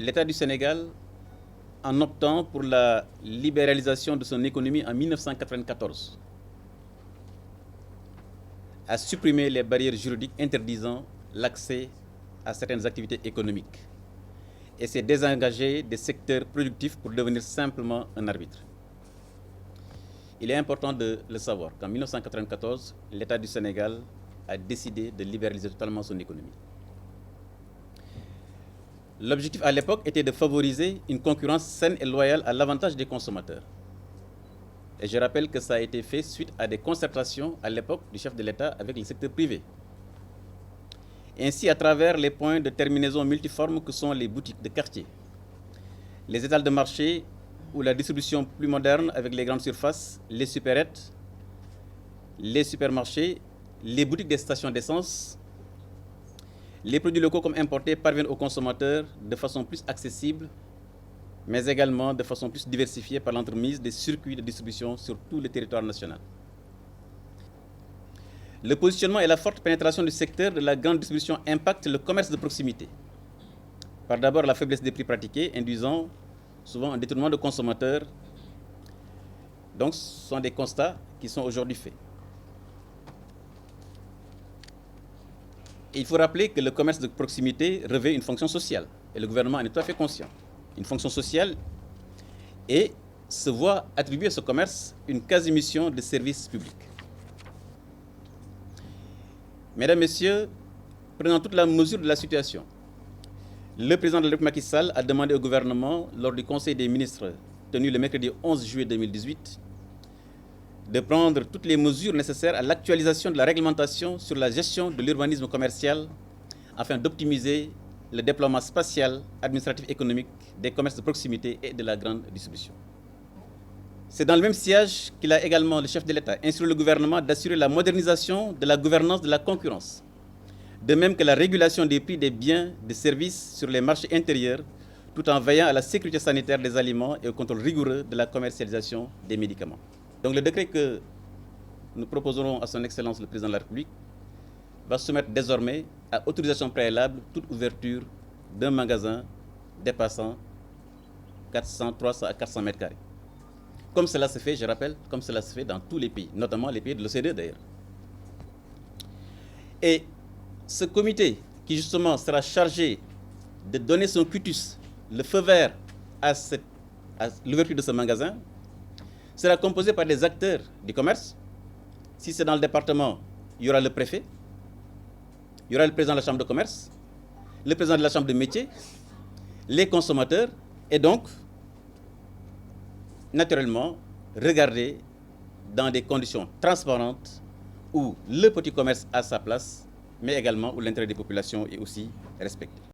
l'État du Sénégal, en optant pour la libéralisation de son économie en 1994, a supprimé les barrières juridiques interdisant l'accès à certaines activités économiques et s'est désengagé des secteurs productifs pour devenir simplement un arbitre. Il est important de le savoir qu'en 1994, l'État du Sénégal a décidé de libéraliser totalement son économie. L'objectif à l'époque était de favoriser une concurrence saine et loyale à l'avantage des consommateurs. Et je rappelle que ça a été fait suite à des concertations à l'époque du chef de l'État avec le secteur privé. Ainsi, à travers les points de terminaison multiformes que sont les boutiques de quartier, les étals de marché ou la distribution plus moderne avec les grandes surfaces, les supérettes, les supermarchés, les boutiques des stations d'essence, les produits locaux comme importés parviennent aux consommateurs de façon plus accessible, mais également de façon plus diversifiée par l'entremise des circuits de distribution sur tout le territoire national. Le positionnement et la forte pénétration du secteur de la grande distribution impactent le commerce de proximité, par d'abord la faiblesse des prix pratiqués, induisant souvent un détournement de consommateurs. Donc, ce sont des constats qui sont aujourd'hui faits. Et il faut rappeler que le commerce de proximité revêt une fonction sociale, et le gouvernement en est tout à fait conscient. Une fonction sociale et se voit attribuer à ce commerce une quasi-mission de service public. Mesdames, Messieurs, prenant toute la mesure de la situation, le président de la République Macky Sall a demandé au gouvernement, lors du Conseil des ministres tenu le mercredi 11 juillet 2018, de prendre toutes les mesures nécessaires à l'actualisation de la réglementation sur la gestion de l'urbanisme commercial afin d'optimiser le déploiement spatial, administratif et économique des commerces de proximité et de la grande distribution. C'est dans le même sillage qu'il a également, le chef de l'État, instruit le gouvernement d'assurer la modernisation de la gouvernance de la concurrence, de même que la régulation des prix des biens et des services sur les marchés intérieurs, tout en veillant à la sécurité sanitaire des aliments et au contrôle rigoureux de la commercialisation des médicaments. Donc le décret que nous proposerons à son Excellence le Président de la République va soumettre désormais à autorisation préalable toute ouverture d'un magasin dépassant 400, 300 à 400 mètres carrés. Comme cela se fait, je rappelle, comme cela se fait dans tous les pays, notamment les pays de l'OCDE d'ailleurs. Et ce comité qui justement sera chargé de donner son cutus, le feu vert à l'ouverture de ce magasin, sera composé par des acteurs du commerce. Si c'est dans le département, il y aura le préfet, il y aura le président de la chambre de commerce, le président de la chambre de métier, les consommateurs, et donc, naturellement, regarder dans des conditions transparentes où le petit commerce a sa place, mais également où l'intérêt des populations est aussi respecté.